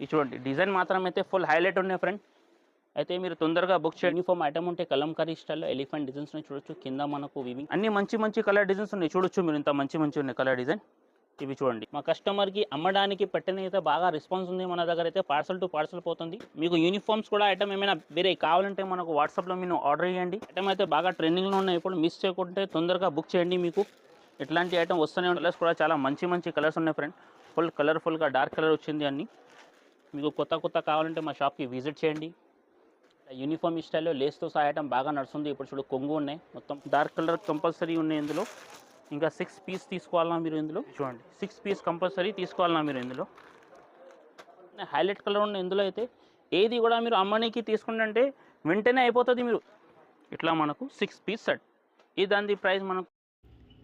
ఇది చూడండి డిజైన్ మాత్రం అయితే ఫుల్ హైలైట్ ఉన్నాయి ఫ్రెండ్. అయితే మీరు తొందరగా బుక్ చేయండి. యూనిఫామ్ ఐటమ్ ఉంటే కలంకారీ స్టైల్లో ఎలిఫెంట్ డిజైన్స్ చూడొచ్చు. కింద మనకు వివింగ్ అన్ని మంచి మంచి కలర్ డిజైన్స్ ఉన్నాయి. చూడొచ్చు మీరు ఇంత మంచి మంచి ఉన్నాయి కలర్ డిజైన్. ఇవి చూడండి మా కస్టమర్కి అమ్మడానికి పెట్టిన అయితే బాగా రెస్పాన్స్ ఉంది. మన దగ్గర అయితే పార్సల్ టు పార్సల్ పోతుంది. మీకు యూనిఫామ్స్ కూడా ఐటమ్ ఏమైనా వేరే కావాలంటే మనకు వాట్సాప్లో మీరు ఆర్డర్ చేయండి. ఐటమ్ అయితే బాగా ట్రెండింగ్లో ఉన్నాయి. ఇప్పుడు మిస్ చేయకుంటే తొందరగా బుక్ చేయండి. మీకు ఇట్లాంటి ఐటమ్ వస్తూనే ఉంటాయి. కలర్స్ కూడా చాలా మంచి మంచి కలర్స్ ఉన్నాయి ఫ్రెండ్. ఫుల్ కలర్ఫుల్గా డార్క్ కలర్ వచ్చింది అన్ని. మీకు కొత్త కొత్త కావాలంటే మా షాప్కి విజిట్ చేయండి. యూనిఫామ్ స్టైల్లో లేస్తో సహా ఐటమ్ బాగా నడుస్తుంది. ఇప్పుడు చూడు కొంగు ఉన్నాయి, మొత్తం డార్క్ కలర్ కంపల్సరీ ఉన్నాయి ఇందులో. ఇంకా 6 పీస్ తీసుకోవాలన్నా మీరు ఇందులో చూడండి, 6 పీస్ కంపల్సరీ తీసుకోవాలన్నా మీరు ఇందులో. హైలైట్ కలర్ ఉన్న ఇందులో అయితే ఏది కూడా మీరు అమ్మనికి తీసుకుంటే వెంటనే అయిపోతుంది. మీరు ఇట్లా మనకు 6 పీస్ సెట్. ఈ దాని ప్రైస్ మనకు.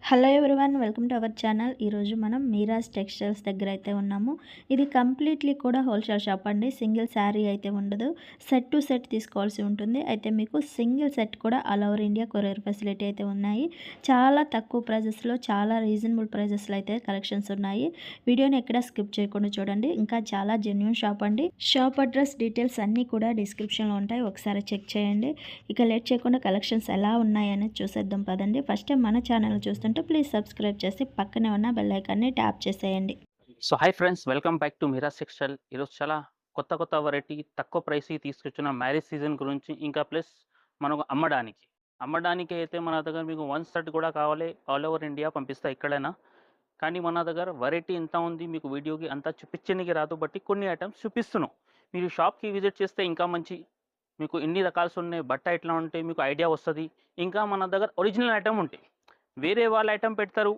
Hello everyone, welcome to our channel. ఈరోజు మనం మీరాజ్ టెక్స్టైల్స్ దగ్గర అయితే ఉన్నాము. ఇది కంప్లీట్లీ కూడా హోల్సేల్ షాప్ అండి. సింగిల్ శారీ అయితే ఉండదు, సెట్ టు సెట్ తీసుకోవాల్సి ఉంటుంది. అయితే మీకు సింగిల్ సెట్ కూడా all over India courier facility అయితే ఉన్నాయి. చాలా తక్కువ ప్రైజెస్లో, చాలా రీజనబుల్ ప్రైజెస్లో అయితే కలెక్షన్స్ ఉన్నాయి. వీడియోని ఎక్కడ స్కిప్ చేయకుండా చూడండి. ఇంకా చాలా జెన్యూన్ షాప్ అండి. షాప్ అడ్రస్ డీటెయిల్స్ అన్నీ కూడా డిస్క్రిప్షన్లో ఉంటాయి, ఒకసారి చెక్ చేయండి. ఇక లేట్ చేయకుండా కలెక్షన్స్ ఎలా ఉన్నాయని చూసేద్దాం పదండి. ఫస్ట్ టైం మన ఛానల్ చూస్తుంటే ప్లీజ్ సబ్స్క్రైబ్ చేసి పక్కనే ఉన్న బెల్ ఐకాన్ని ట్యాప్ చేసేయండి. So hi friends, welcome back to Miraj textile. ఈరోజు చాలా కొత్త కొత్త వెరైటీ తక్కువ ప్రైస్ తీసుకొచ్చిన మ్యారేజ్ సీజన్ గురించి, ఇంకా ప్లస్ మనకు అమ్మడానికి అయితే మన దగ్గర మీకు 1 సెట్ కూడా కావాలి, ఆల్ ఓవర్ ఇండియా పంపిస్తా ఎక్కడైనా. కానీ మన దగ్గర వెరైటీ ఎంత ఉంది మీకు వీడియోకి అంతా చూపించడానికి రాదు, బట్టి కొన్ని ఐటమ్స్ చూపిస్తున్నాం. మీరు షాప్కి విజిట్ చేస్తే ఇంకా మంచి మీకు ఎన్ని రకాలు ఉన్నాయి, బట్ట ఎట్లా ఉంటాయి మీకు ఐడియా వస్తుంది. ఇంకా మన దగ్గర ఒరిజినల్ ఐటమ్ ఉంటాయి. వేరే వాళ్ళ ఐటమ్ పెడతారు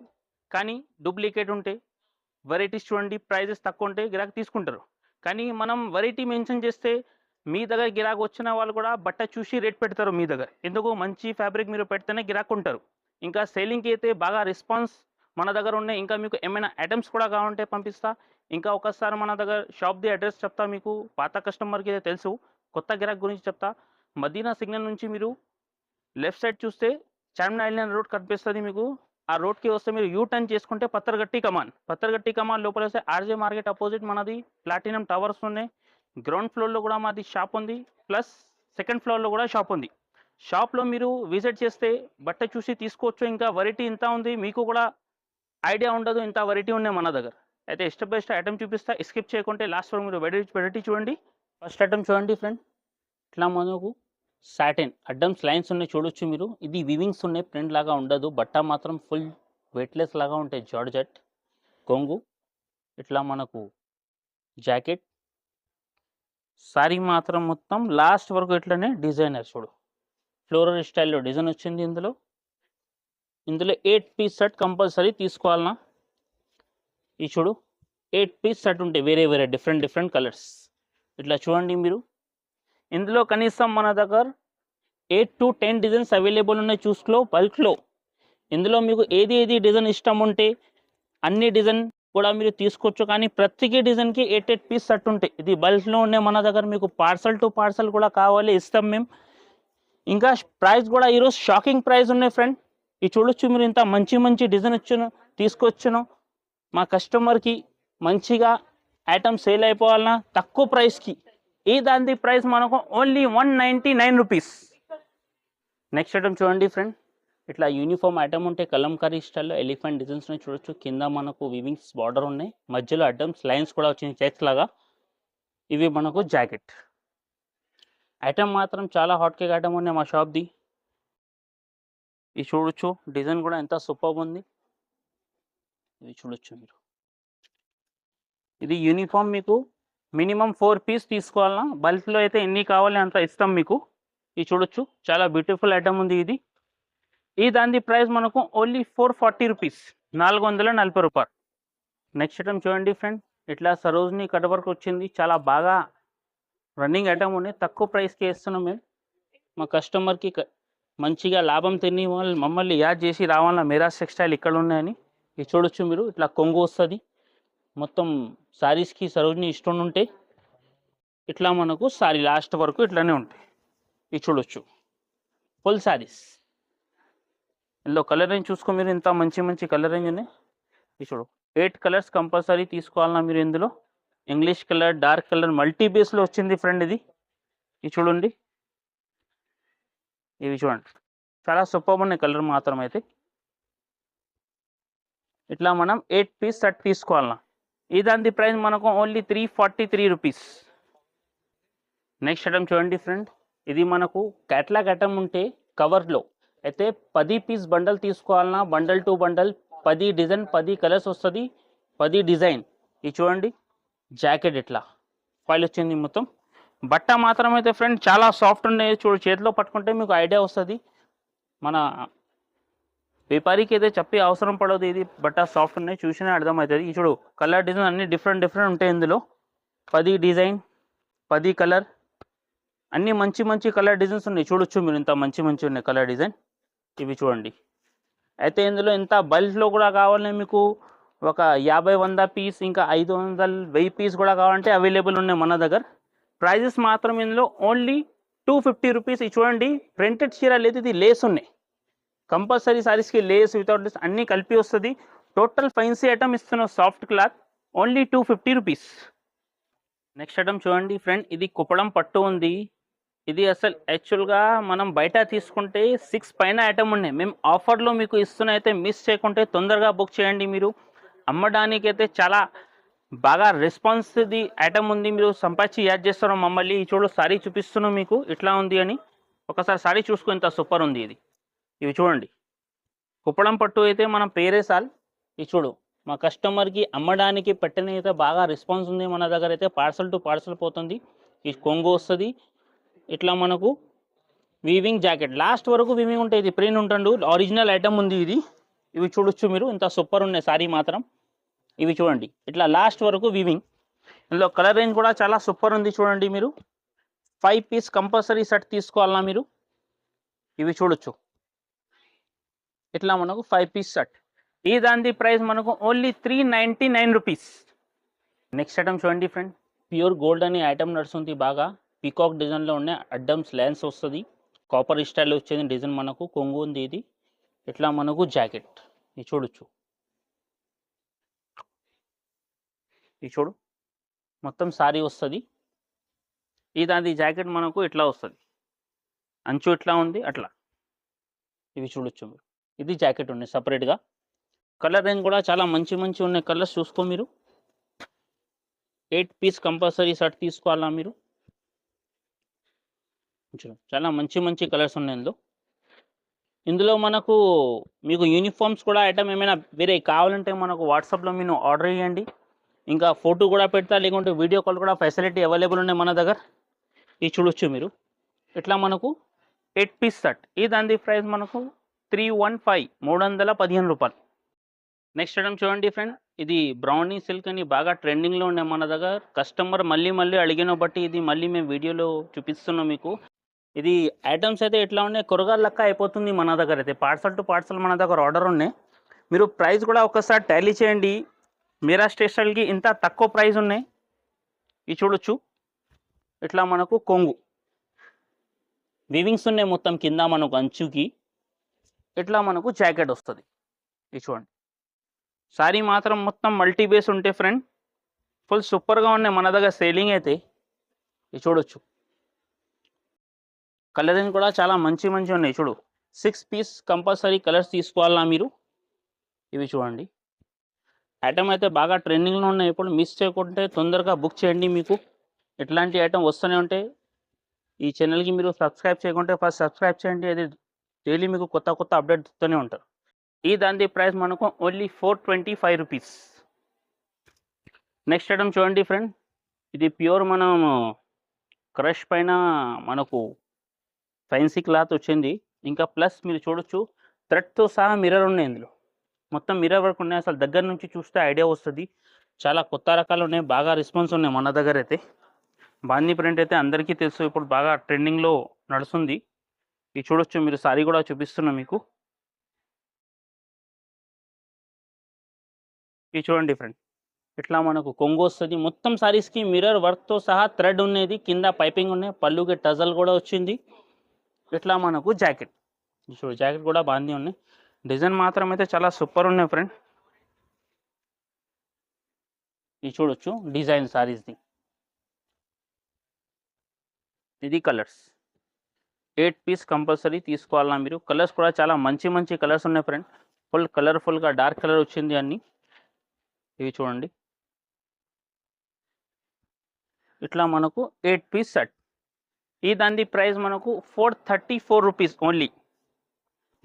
కానీ డూప్లికేట్ ఉంటాయి. వెరైటీస్ చూడండి, ప్రైజెస్ తక్కువ ఉంటాయి, గిరాక్ తీసుకుంటారు. కానీ మనం వెరైటీ మెన్షన్ చేస్తే మీ దగ్గర గిరాక్ వచ్చిన వాళ్ళు కూడా బట్ట చూసి రేట్ పెడతారు మీ దగ్గర. ఎందుకు మంచి ఫ్యాబ్రిక్ మీరు పెడితేనే గిరాక్ ఉంటారు. ఇంకా సేలింగ్కి అయితే బాగా రెస్పాన్స్ మన దగ్గర ఉన్నాయి. ఇంకా మీకు ఏమైనా ఐటమ్స్ కూడా కావాలంటే పంపిస్తా. ఇంకా ఒకసారి మన దగ్గర షాప్ది అడ్రస్ చెప్తా. మీకు పాత కస్టమర్కి అయితే తెలుసు, కొత్త గిరాక్ గురించి చెప్తా. మదీనా సిగ్నల్ నుంచి మీరు లెఫ్ట్ సైడ్ చూస్తే చార్మినార్ ఐలాండ్ రోడ్ కనిపిస్తుంది మీకు. ఆ రోడ్కి వస్తే మీరు యూ టర్న్ చేసుకుంటే పత్తర్గట్టి కమాన్ లోపల వస్తే ఆర్జే మార్కెట్ అపోజిట్ మనది ప్లాటినం టవర్స్ ఉన్నాయి. గ్రౌండ్ ఫ్లోర్లో కూడా మాది షాప్ ఉంది, ప్లస్ సెకండ్ ఫ్లోర్లో కూడా షాప్ ఉంది. షాప్లో మీరు విజిట్ చేస్తే బట్ట చూసి తీసుకోవచ్చు. ఇంకా వెరైటీ ఇంత ఉంది, మీకు కూడా ఐడియా ఉండదు ఇంత వెరైటీ ఉన్నాయి మన దగ్గర. అయితే స్టెప్ బై స్టెప్ ఐటమ్ చూపిస్తా, స్కిప్ చేయకుంటే లాస్ట్ వరకు మీరు వెరైటీ చూడండి. ఫస్ట్ ఐటమ్ చూడండి ఫ్రెండ్, ఇట్లా మనకు సాటిన్ అడ్డమ్స్ లైన్స్ ఉన్నాయి చూడొచ్చు మీరు. ఇది వివింగ్స్ ఉన్నాయి, ప్రింట్ లాగా ఉండదు. బట్ట మాత్రం ఫుల్ వెయిట్లెస్ లాగా ఉంటాయి. జార్జెట్ కొంగు, ఇట్లా మనకు జాకెట్, సారీ మాత్రం మొత్తం లాస్ట్ వరకు ఇట్లనే డిజైనర్ చూడు, ఫ్లోరల్ స్టైల్లో డిజైన్ వచ్చింది. ఇందులో 8 పీస్ సెట్ కంపల్సరీ తీసుకోవాలన్నా. ఈ చూడు 8 పీస్ సెట్ ఉంటాయి, వేరే డిఫరెంట్ కలర్స్. ఇట్లా చూడండి మీరు. ఇందులో కనీసం మన దగ్గర 8 to 10 డిజైన్స్ అవైలబుల్ ఉన్నాయి. చూసుకో బల్క్లో. ఇందులో మీకు ఏది డిజైన్ ఇష్టం ఉంటే అన్ని డిజైన్ కూడా మీరు తీసుకోవచ్చు. కానీ ప్రతి డిజైన్కి 8 పీస్ సెట్ ఉంటాయి. ఇది బల్క్లో ఉన్నాయి మన దగ్గర. మీకు పార్సల్ టు పార్సల్ కూడా కావాలి, ఇస్తాం మేము. ఇంకా ప్రైస్ కూడా ఈరోజు షాకింగ్ ప్రైస్ ఉన్నాయి ఫ్రెండ్. ఇది చూడొచ్చు మీరు, ఇంత మంచి డిజైన్ తీసుకొచ్చాను. మా కస్టమర్కి మంచిగా ఐటమ్ సేల్ అయిపోవాలన్నా తక్కువ ప్రైస్కి. ఈ దాని ప్రైస్ మనకు ఓన్లీ 199 రూపీస్. నెక్స్ట్ ఐటమ్ చూడండి ఫ్రెండ్, ఇట్లా యూనిఫామ్ ఐటమ్ ఉంటే కలంకారీ స్టైల్లో ఎలిఫెంట్ డిజైన్స్ని చూడొచ్చు. కింద మనకు వివింగ్స్ బార్డర్ ఉన్నాయి, మధ్యలో ఐటమ్స్ లైన్స్ కూడా వచ్చింది చెక్స్ లాగా. ఇవి మనకు జాకెట్ ఐటమ్ మాత్రం చాలా హాట్ కేక్ ఐటమ్ ఉన్నాయి మా షాప్ది. ఇది చూడొచ్చు, డిజైన్ కూడా ఎంత సూపర్ ఉంది. ఇది చూడొచ్చు మీరు. ఇది యూనిఫామ్ మీకు మినిమం 4 పీస్ తీసుకోవాలన్నా. బల్క్లో అయితే ఎన్ని కావాలి అంత ఇస్తాం మీకు. ఇది చూడొచ్చు, చాలా బ్యూటిఫుల్ ఐటమ్ ఉంది ఇది. ఈ దాని ప్రైస్ మనకు ఓన్లీ 440 రూపీస్, 440 రూపాయలు. నెక్స్ట్ ఐటమ్ చూడండి ఫ్రెండ్, ఇట్లా సరోజిని కట్ వర్క్ వచ్చింది. చాలా బాగా రన్నింగ్ ఐటమ్ ఉన్నాయి, తక్కువ ప్రైస్కి ఇస్తున్నాం మేము. మా కస్టమర్కి మంచిగా లాభం తిని మమ్మల్ని యాడ్ చేసి రావాలన్నా మీరాజ్ టెక్స్టైల్ ఇక్కడ ఉన్నాయని. ఇది చూడొచ్చు మీరు, ఇట్లా కొంగు వస్తుంది. మొత్తం శారీస్కి సరోజిని ఇష్టం ఉంటే ఇట్లా మనకు సారీ లాస్ట్ వరకు ఇట్లానే ఉంటాయి. ఇది చూడొచ్చు ఫుల్ శారీస్. ఇందులో కలర్ రేంజ్ చూసుకో మీరు, ఇంత మంచి కలర్ రేంజ్ ఉన్నాయి. ఇది చూడు 8 కలర్స్ కంపల్సరీ తీసుకోవాలన్నా మీరు ఇందులో. English colour, dark colour multi బేస్లో వచ్చింది ఫ్రెండ్. ఇది చూడండి, ఇవి చూడండి చాలా సూపర్ ఉన్నాయి కలర్ మాత్రం. అయితే ఇట్లా మనం 8 పీస్ సెట్ తీసుకోవాలన్నా. ఈ దాని ప్రైస్ మనకు ఓన్లీ 343 రూపీస్. నెక్స్ట్ ఐటమ్ చూడండి ఫ్రెండ్, ఇది మనకు క్యాట్లాగ్ ఐటమ్ ఉంటే కవర్లో అయితే 10 పీస్ బండల్ తీసుకోవాలన్నా, bundle to bundle 10 design 10 colours వస్తుంది, 10 డిజైన్. ఇది చూడండి జాకెట్ ఇట్లా ఫైల్ వచ్చింది మొత్తం. బట్ట మాత్రం అయితే ఫ్రెండ్ చాలా సాఫ్ట్ ఉన్నాయి. చూడు చేతిలో పట్టుకుంటే మీకు ఐడియా వస్తుంది. మన వ్యాపారికి అయితే చెప్పే అవసరం పడదు, ఇది బట్ట సాఫ్ట్ ఉన్నాయి, చూసినా అర్థమవుతుంది. ఈ చూడు కలర్ డిజైన్ అన్ని డిఫరెంట్ ఉంటాయి ఇందులో. 10 డిజైన్ 10 కలర్ అన్ని మంచి మంచి కలర్ డిజైన్స్ ఉన్నాయి. చూడొచ్చు మీరు, ఇంత మంచి ఉన్నాయి కలర్ డిజైన్. ఇవి చూడండి. అయితే ఇందులో ఇంత బల్క్లో కూడా కావాలని మీకు ఒక 50-100 పీస్, ఇంకా 500-1000 పీస్ కూడా కావాలంటే అవైలబుల్ ఉన్నాయి మన దగ్గర. ప్రైజెస్ మాత్రం ఇందులో ఓన్లీ 250 రూపీస్. ఇది చూడండి ప్రింటెడ్ చీర లేదు, ఇది లేస్ ఉన్నాయి. కంపల్సరీ సారీస్కి లేస్ వితౌట్ లేస్ అన్నీ కలిపి వస్తుంది. టోటల్ ఫైన్సీ ఐటమ్ ఇస్తున్నాం, soft cloth, only 250 rupees. Next item చూడండి ఫ్రెండ్, ఇది కుప్పడం పట్టు ఉంది. ఇది అసలు యాక్చువల్గా మనం బయట తీసుకుంటే 6 పైన ఐటమ్ ఉన్నాయి. మేము ఆఫర్లో మీకు ఇస్తున్న, అయితే మిస్ చేయకుంటే తొందరగా బుక్ చేయండి. మీరు అమ్మడానికి అయితే చాలా బాగా రెస్పాన్స్ ఇది ఐటమ్ ఉంది. మీరు సంపాదించి యాడ్ చేస్తారు మమ్మల్ని. చూడు సారీ చూపిస్తున్నాం మీకు ఇట్లా ఉంది అని. ఒకసారి సారీ చూసుకో, ఇంత సూపర్ ఉంది ఇది. ఇవి చూడండి కుప్పడం పట్టు అయితే మనం పేరే సాల్. ఇది చూడు మా కస్టమర్కి అమ్మడానికి పెట్టిన అయితే బాగా రెస్పాన్స్ ఉంది మన దగ్గర. అయితే పార్సల్ టు పార్సల్ పోతుంది. ఈ కొంగు వస్తుంది ఇట్లా మనకు. వీవింగ్ జాకెట్ లాస్ట్ వరకు వీవింగ్ ఉంటాయి. ఇది ప్రింట్ ఉంటుండు, ఒరిజినల్ ఐటమ్ ఉంది ఇది. ఇవి చూడొచ్చు మీరు, ఇంత సూపర్ ఉన్నాయి సారీ మాత్రం. ఇవి చూడండి ఇట్లా లాస్ట్ వరకు వీవింగ్. ఇందులో కలర్ రేంజ్ కూడా చాలా సూపర్ ఉంది. చూడండి మీరు 5 పీస్ కంపల్సరీ సెట్ తీసుకోవాలన్నా మీరు. ఇవి చూడొచ్చు ఇట్లా మనకు 5 పీస్ సెట్. ఈ దాని ప్రైస్ మనకు ఓన్లీ 399 రూపీస్. నెక్స్ట్ ఐటమ్ చూడండి ఫ్రెండ్, ప్యూర్ గోల్డ్ అనే ఐటమ్ నడుస్తుంది బాగా. పీకాక్ డిజైన్లో ఉన్నాయి, అడ్డమ్స్ లెన్స్ వస్తుంది, కాపర్ స్టైల్లో వచ్చేది డిజైన్. మనకు కొంగు ఉంది ఇది. ఇట్లా మనకు జాకెట్ ఇది చూడొచ్చు. ఇది చూడు మొత్తం సారీ వస్తుంది. ఈ దాని జాకెట్ మనకు ఇట్లా వస్తుంది, అంచు ఇట్లా ఉంది అట్లా. ఇవి చూడొచ్చు మీరు, ఇది జాకెట్ ఉన్నాయి సపరేట్గా. కలర్ రేంజ్ కూడా చాలా మంచి ఉన్నాయి కలర్స్. చూసుకో మీరు, 8 పీస్ కంపల్సరీ సెట్ తీసుకోవాలా మీరు. చాలా మంచి కలర్స్ ఉన్నాయి ఇందులో మనకు. మీకు యూనిఫామ్స్ కూడా ఐటమ్ ఏమైనా వేరే కావాలంటే మనకు వాట్సాప్లో మీరు ఆర్డర్ చేయండి. ఇంకా ఫోటో కూడా పెడతా, లేకుంటే వీడియో కాల్ కూడా ఫెసిలిటీ అవైలబుల్ ఉన్నాయి మన దగ్గర. ఇది చూడొచ్చు మీరు ఇట్లా మనకు 8 పీస్ సెట్. ఈ దాని ప్రైస్ మనకు 315 రూపాయలు. నెక్స్ట్ ఐటమ్ చూడండి ఫ్రెండ్, ఇది బ్రౌనీ సిల్క్ అని బాగా ట్రెండింగ్లో ఉన్నాయి మన దగ్గర. కస్టమర్ మళ్ళీ అడిగిన బట్టి ఇది మళ్ళీ మేము వీడియోలో చూపిస్తున్నాం మీకు. ఇది ఐటమ్స్ అయితే ఎట్లా ఉన్నాయి, కూరగాయల లెక్క అయిపోతుంది మన దగ్గర. అయితే పార్సల్ టు పార్సల్ మన దగ్గర ఆర్డర్ ఉన్నాయి. మీరు ప్రైస్ కూడా ఒకసారి టాలీ చేయండి. మీరా స్టేషనల్కి ఇంత తక్కువ ప్రైస్ ఉన్నాయి. ఇది చూడొచ్చు ఇట్లా మనకు కొంగు వీవింగ్స్ ఉన్నాయి మొత్తం కింద మనకు అంచుకి. ఇట్లా మనకు జాకెట్ వస్తుంది. ఇది చూడండి సారీ మాత్రం మొత్తం మల్టీ బేస్ ఉంటే ఫ్రెండ్ ఫుల్ సూపర్గా ఉన్నాయి మన దగ్గర సేలింగ్ అయితే. ఇది చూడొచ్చు కలరింగ్ కూడా చాలా మంచి ఉన్నాయి. చూడు 6 పీస్ కంపల్సరీ కలర్స్ తీసుకోవాలా మీరు. ఇవి చూడండి ఐటమ్ అయితే బాగా ట్రెండింగ్లో ఉన్నాయి. ఇప్పుడు మిస్ చేయకుంటే తొందరగా బుక్ చేయండి. మీకు ఇట్లాంటి ఐటమ్ వస్తూనే ఉంటాయి. ఈ ఛానల్కి మీరు సబ్స్క్రైబ్ చేయకుంటే ఫస్ట్ సబ్స్క్రైబ్ చేయండి. అది డైలీ మీకు కొత్త అప్డేట్ ఇస్తూనే ఉంటారు. ఈ దాని ప్రైస్ మనకు ఓన్లీ 425 రూపీస్. నెక్స్ట్ ఐటమ్ చూడండి ఫ్రెండ్, ఇది ప్యూర్ మనం క్రష్ పైన మనకు ఫ్యాన్సీ క్లాత్ వచ్చింది. ఇంకా ప్లస్ మీరు చూడొచ్చు థ్రెడ్తో సహా మిర్రర్ ఉన్నాయి. ఇందులో మొత్తం మిర్రర్ వర్క్ ఉన్నాయి. అసలు దగ్గర నుంచి చూస్తే ఐడియా వస్తుంది. చాలా కొత్త రకాలు ఉన్నాయి, బాగా రెస్పాన్స్ ఉన్నాయి మన దగ్గర అయితే. బాందీ ప్రింట్ అయితే అందరికీ తెలుసు, ఇప్పుడు బాగా ట్రెండింగ్లో నడుస్తుంది. ఇది చూడొచ్చు మీరు, సారీ కూడా చూపిస్తున్నా మీకు. ఇది చూడండి ఫ్రెండ్ ఇట్లా మనకు కొంగు వస్తుంది. మొత్తం సారీస్కి మిర్రర్ వర్క్తో సహా థ్రెడ్ ఉన్నది, కింద పైపింగ్ ఉన్నాయి, పళ్ళుకి టజల్ కూడా వచ్చింది. ఇట్లా మనకు జాకెట్ చూడు, జాకెట్ కూడా బాగానే ఉన్నాయి. డిజైన్ మాత్రం అయితే చాలా సూపర్ ఉన్నాయి ఫ్రెండ్. ఇది చూడొచ్చు డిజైన్ సారీస్ది. ఇది కలర్స్ 8 పీస్ కంపల్సరీ తీసుకోవాలన్నా మీరు. కలర్స్ కూడా చాలా మంచి మంచి కలర్స్ ఉన్నాయి ఫ్రెండ్. ఫుల్ కలర్ఫుల్గా డార్క్ కలర్ వచ్చింది అన్ని. ఇవి చూడండి, ఇట్లా మనకు 8 పీస్ సెట్. ఈ దాని ప్రైస్ మనకు 434 రూపీస్ ఓన్లీ.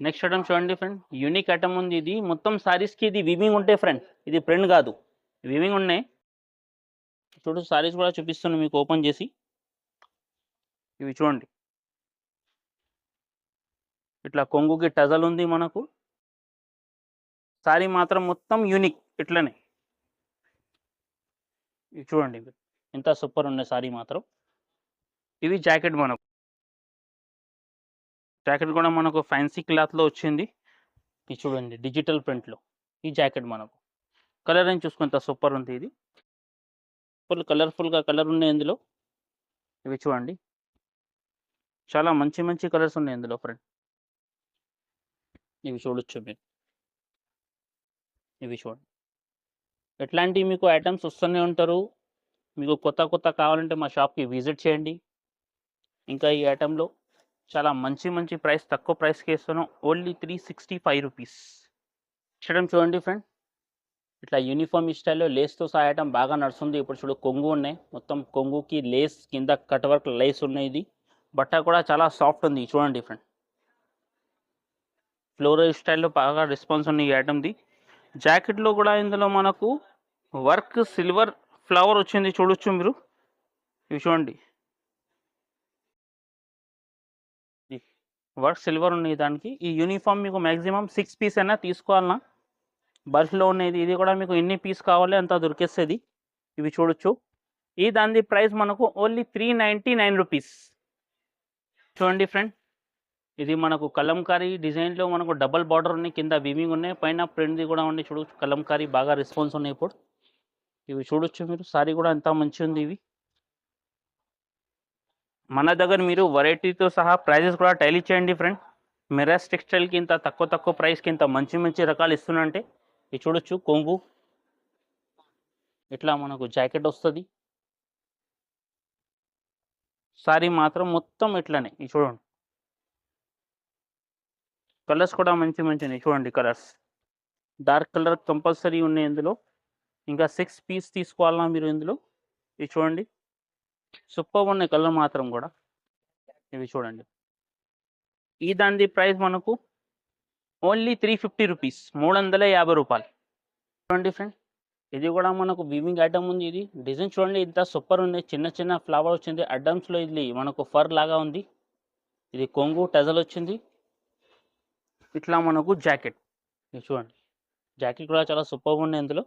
నెక్స్ట్ ఐటమ్ చూడండి ఫ్రెండ్, యూనిక్ ఐటమ్ ఉంది. ఇది మొత్తం సారీస్కి ఇది వివింగ్ ఉంటాయి ఫ్రెండ్, ఇది ప్రింట్ కాదు, వివింగ్ ఉన్నాయి. చూడు సారీస్ కూడా చూపిస్తున్నాను మీకు ఓపెన్ చేసి. ఇవి చూడండి, ఇట్లా కొంగుకి టజల్ ఉంది మనకు. సారీ మాత్రం మొత్తం యూనిక్ ఇట్లనే. ఇవి చూడండి ఎంత సూపర్ ఉన్నాయి సారీ మాత్రం. ఇవి జాకెట్ మనకు, జాకెట్ కూడా మనకు ఫ్యాన్సీ క్లాత్లో వచ్చింది. ఇది చూడండి డిజిటల్ ప్రింట్లో ఈ జాకెట్ మనకు. కలర్ అని చూసుకుంటే సూపర్ ఉంది. ఇది ఫుల్ కలర్ఫుల్గా కలర్ ఉన్నాయి ఇందులో. ఇవి చూడండి చాలా మంచి మంచి కలర్స్ ఉన్నాయి ఇందులో ఫ్రెండ్. ఇవి చూడొచ్చు మీరు. ఇవి చూడండి, ఎట్లాంటివి మీకు ఐటమ్స్ వస్తూనే ఉంటారు. మీకు కొత్త కొత్త కావాలంటే మా షాప్కి విజిట్ చేయండి. ఇంకా ఈ ఐటెంలో చాలా మంచి మంచి ప్రైస్, తక్కువ ప్రైస్కి ఇస్తున్నాం. Only 365 rupees. ఐటమ్ చూడండి ఫ్రెండ్, ఇట్లా యూనిఫామ్ స్టైల్లో లేస్తో సహా ఐటమ్ బాగా నడుస్తుంది. ఇప్పుడు చూడు కొంగు ఉన్నాయి, మొత్తం కొంగుకి లేస్, కింద కట్ వర్క్ లేస్ ఉన్నాయి. ఇది బట్ట కూడా చాలా సాఫ్ట్ ఉంది. చూడండి ఫ్రెండ్, ఫ్లోరల్ స్టైల్లో బాగా రెస్పాన్స్ ఉంది ఈ ఐటమ్ది. జాకెట్లో కూడా ఇందులో మనకు వర్క్ సిల్వర్ ఫ్లవర్ వచ్చింది, చూడొచ్చు మీరు. ఇవి చూడండి, వర్క్ సిల్వర్ ఉన్నాయి దానికి. ఈ యూనిఫామ్ మీకు మ్యాక్సిమం 6 పీస్ అయినా తీసుకోవాలన్నా, బల్క్లో ఉన్నది. ఇది కూడా మీకు ఎన్ని పీస్ కావాలి అంత దొరికేస్తుంది. ఇవి చూడొచ్చు. ఈ దాని ప్రైస్ మనకు ఓన్లీ 399 రూపీస్. చూడండి ఫ్రెండ్, ఇది మనకు కలంకారీ డిజైన్లో మనకు డబల్ బార్డర్ ఉన్నాయి, కింద వీవింగ్ ఉన్నాయి, పైన ప్రింట్ది కూడా ఉన్నాయి. చూడొచ్చు కలంకారీ బాగా రెస్పాన్స్ ఉన్నాయి ఇప్పుడు. ఇవి చూడొచ్చు మీరు, సారీ కూడా ఎంత మంచి ఉంది. ఇవి మన దగ్గర మీరు వెరైటీతో సహా ప్రైజెస్ కూడా టైలీ చేయండి ఫ్రెండ్. మిరాస్ టెక్స్టైల్కి ఇంత తక్కువ ప్రైస్కి ఇంత మంచి మంచి రకాలు ఇస్తున్నంటే. ఇది చూడొచ్చు కొంగు, ఇట్లా మనకు జాకెట్ వస్తుంది. సారీ మాత్రం మొత్తం ఇట్లనే. ఇది చూడండి, కలర్స్ కూడా మంచి మంచి ఉన్నాయి. చూడండి కలర్స్, డార్క్ కలర్ కంపల్సరీ ఉన్నాయి ఇందులో. ఇంకా 6 పీస్ తీసుకోవాలన్నా మీరు ఇందులో. ఇది చూడండి సూపర్ ఉన్నాయి కలర్ మాత్రం కూడా. ఇవి చూడండి, ఈ దాని ప్రైస్ మనకు ఓన్లీ 350 రూపీస్, 350 రూపాయలు. చూడండి ఫ్రెండ్, ఇది కూడా మనకు వీవింగ్ ఐటమ్ ఉంది. ఇది డిజైన్ చూడండి ఇంత సూపర్ ఉంది, చిన్న చిన్న ఫ్లవర్ వచ్చింది అడ్డమ్స్లో. ఇది మనకు ఫర్ లాగా ఉంది. ఇది కొంగు టజల్ వచ్చింది. ఇట్లా మనకు జాకెట్, ఇది చూడండి జాకెట్ కూడా చాలా సూపర్గా ఉంది ఇందులో.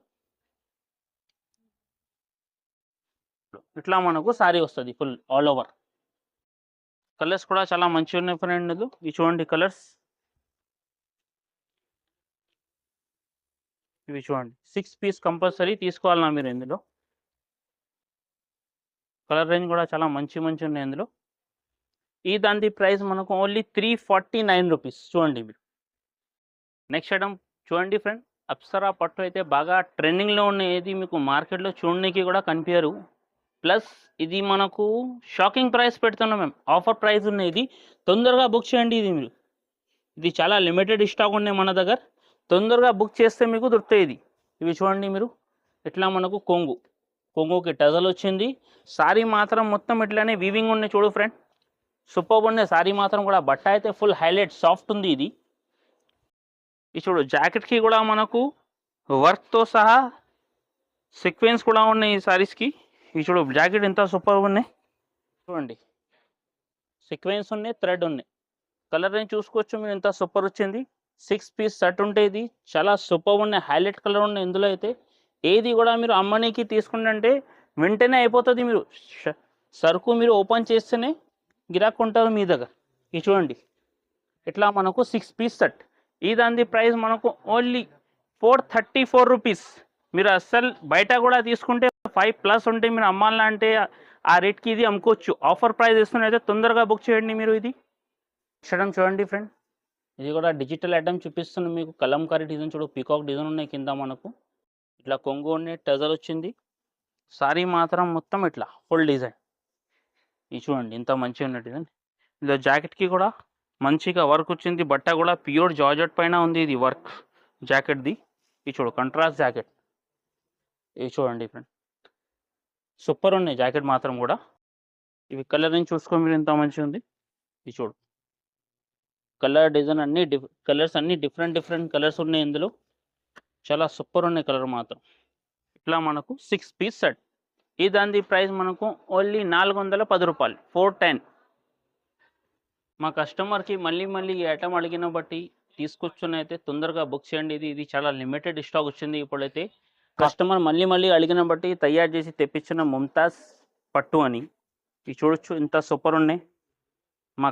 ఇట్లా మనకు సారీ వస్తుంది ఫుల్ ఆల్ ఓవర్. కలర్స్ కూడా చాలా మంచిగా ఉన్నాయి ఫ్రెండ్. ఇవి చూడండి కలర్స్. ఇవి చూడండి 6 పీస్ కంపల్సరీ తీసుకోవాలన్నా మీరు ఇందులో. కలర్ రేంజ్ కూడా చాలా మంచి ఉన్నాయి ఇందులో. ఈ దాని ప్రైస్ మనకు ఓన్లీ 349 రూపీస్. చూడండి మీరు. నెక్స్ట్ ఐటమ్ చూడండి ఫ్రెండ్, అప్సరా పట్టు అయితే బాగా ట్రెండింగ్లో ఉన్న, ఏది మీకు మార్కెట్లో చూడడానికి కూడా కనిపించరు. ప్లస్ ఇది మనకు షాకింగ్ ప్రైస్ పెడుతున్నాం మేము, ఆఫర్ ప్రైస్ ఉన్నాయి. ఇది తొందరగా బుక్ చేయండి. ఇది మీరు, ఇది చాలా లిమిటెడ్ స్టాక్ ఉన్నాయి మన దగ్గర. తొందరగా బుక్ చేస్తే మీకు దొరుకుతాయి. ఇది ఇవి చూడండి మీరు, ఇట్లా మనకు కొంగుకి టజల్ వచ్చింది. సారీ మాత్రం మొత్తం ఇట్లానే వీవింగ్ ఉన్నాయి. చూడు ఫ్రెండ్, సూపర్ ఉన్నాయి సారీ మాత్రం కూడా. బట్ట అయితే ఫుల్ హైలైట్ సాఫ్ట్ ఉంది. ఇది చూడు జాకెట్కి కూడా మనకు వర్క్తో సహా సీక్వెన్స్ కూడా ఉన్నాయి ఈ సారీస్కి. ఇవి చూడు జాకెట్ ఎంత సూపర్ ఉన్నాయి. చూడండి సీక్వెన్స్ ఉన్నాయి, థ్రెడ్ ఉన్నాయి. కలర్ అని చూసుకోవచ్చు మీరు, ఎంత సూపర్ వచ్చింది. 6 పీస్ సెట్ ఉంటే ఇది చాలా సూపర్ ఉన్నాయి, హైలైట్ కలర్ ఉన్నాయి ఇందులో అయితే. ఏది కూడా మీరు అమ్మనికి తీసుకుంటే వెంటనే అయిపోతుంది. మీరు సరుకు మీరు ఓపెన్ చేస్తేనే గిరాక్ ఉంటారు మీ దగ్గర. ఇది చూడండి ఇట్లా మనకు 6 పీస్ సెట్. ఈ దాని ప్రైస్ మనకు ఓన్లీ 434 రూపీస్. మీరు అస్సలు బయట కూడా తీసుకుంటే 5+ ఉంటే మీరు అమ్మాలంటే ఆ రేట్కి ఇది అమ్ముకోవచ్చు. ఆఫర్ ప్రైస్ ఇస్తున్నైతే తొందరగా బుక్ చేయండి మీరు. ఇది చూడండి ఫ్రెండ్, ఇది కూడా డిజిటల్ ఐటమ్ చూపిస్తున్నాను మీకు. కలంకారీ డిజైన్ చూడు, పీకాక్ డిజైన్ ఉన్నాయి కింద మనకు. ఇట్లా కొంగు ఉన్నాయి, టజల్ వచ్చింది. సారీ మాత్రం మొత్తం ఇట్లా ఫుల్ డిజైన్. ఇది చూడండి ఇంత మంచిగా ఉన్న డిజైన్. ఇందులో జాకెట్కి కూడా మంచిగా వర్క్ వచ్చింది. బట్ట కూడా ప్యూర్ జార్జెట్ పైన ఉంది ఇది వర్క్ జాకెట్ది. ఇది చూడు కంట్రాస్ట్ జాకెట్. ఇది చూడండి ఫ్రెండ్, సూపర్ ఉన్నాయి జాకెట్ మాత్రం కూడా. ఇవి కలరింగ్ చూసుకో మీరు ఎంత మంచిగా ఉంది. ఇది చూడు కలర్ డిజైన్ అన్ని కలర్స్ అన్ని డిఫరెంట్ కలర్స్ ఉన్నాయి ఇందులో. చాలా సూపర్ ఉన్నాయి కలర్ మాత్రం. ఇట్లా మనకు 6 పీస్ సెట్. ఈ దాని ప్రైస్ మనకు ఓన్లీ 410 రూపాయలు, 410. మా కస్టమర్కి మళ్ళీ ఈ ఐటమ్ అడిగిన బట్టి తీసుకొచ్చుని అయితే తొందరగా బుక్ చేయండి. ఇది చాలా లిమిటెడ్ స్టాక్ వచ్చింది. ఇప్పుడైతే కస్టమర్ మళ్ళీ అడిగిన బట్టి తయారు చేసి తెప్పించిన ముంతాజ్ పట్టు అని. ఇది చూడొచ్చు ఇంత సూపర్ ఉన్నాయి. మా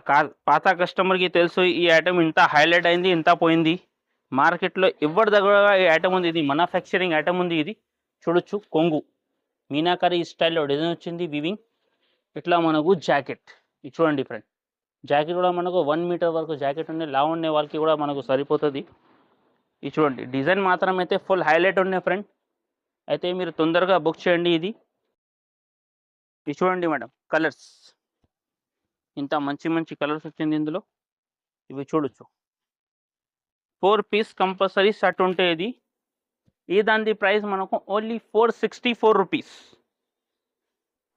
పాత కస్టమర్కి తెలుసు ఈ ఐటమ్ ఇంత హైలైట్ అయింది, ఇంత పోయింది. మార్కెట్లో ఎవరి దగ్గర ఈ ఐటమ్ ఉంది. ఇది మ్యానుఫ్యాక్చరింగ్ ఐటమ్ ఉంది. ఇది చూడొచ్చు కొంగు మీనాకరీ స్టైల్లో డిజైన్ వచ్చింది వివింగ్. ఇట్లా మనకు జాకెట్ ఇది చూడండి ఫ్రెండ్. జాకెట్ కూడా మనకు 1 మీటర్ వరకు జాకెట్ ఉన్నాయి. లావు ఉండే వాళ్ళకి కూడా మనకు సరిపోతుంది. ఇది చూడండి డిజైన్ మాత్రం అయితే ఫుల్ హైలైట్ ఉన్నాయి ఫ్రెండ్. అయితే మీరు తొందరగా బుక్ చేయండి. ఇది చూడండి మేడం కలర్స్ ఇంత మంచి కలర్స్ వచ్చింది ఇందులో. ఇవి చూడొచ్చు 4 పీస్ కంపల్సరీ సెట్ ఉంటే ఇది. ఈ దాని ప్రైస్ మనకు ఓన్లీ 464 రూపీస్.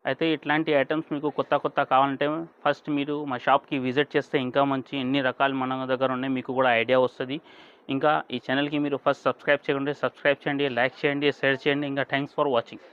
అయితే ఇట్లాంటి ఐటమ్స్ మీకు కొత్త కావాలంటే ఫస్ట్ మీరు మా షాప్కి విజిట్ చేస్తే ఇంకా మంచి ఎన్ని రకాలు మన దగ్గర ఉన్నాయి మీకు కూడా ఐడియా వస్తుంది. ఇంకా ఈ ఛానల్కి మీరు ఫస్ట్ సబ్స్క్రైబ్ చేయకుండా సబ్స్క్రైబ్ చేయండి, లైక్ చేయండి, షేర్ చేయండి. ఇంకా థ్యాంక్స్ ఫర్ వాచింగ్.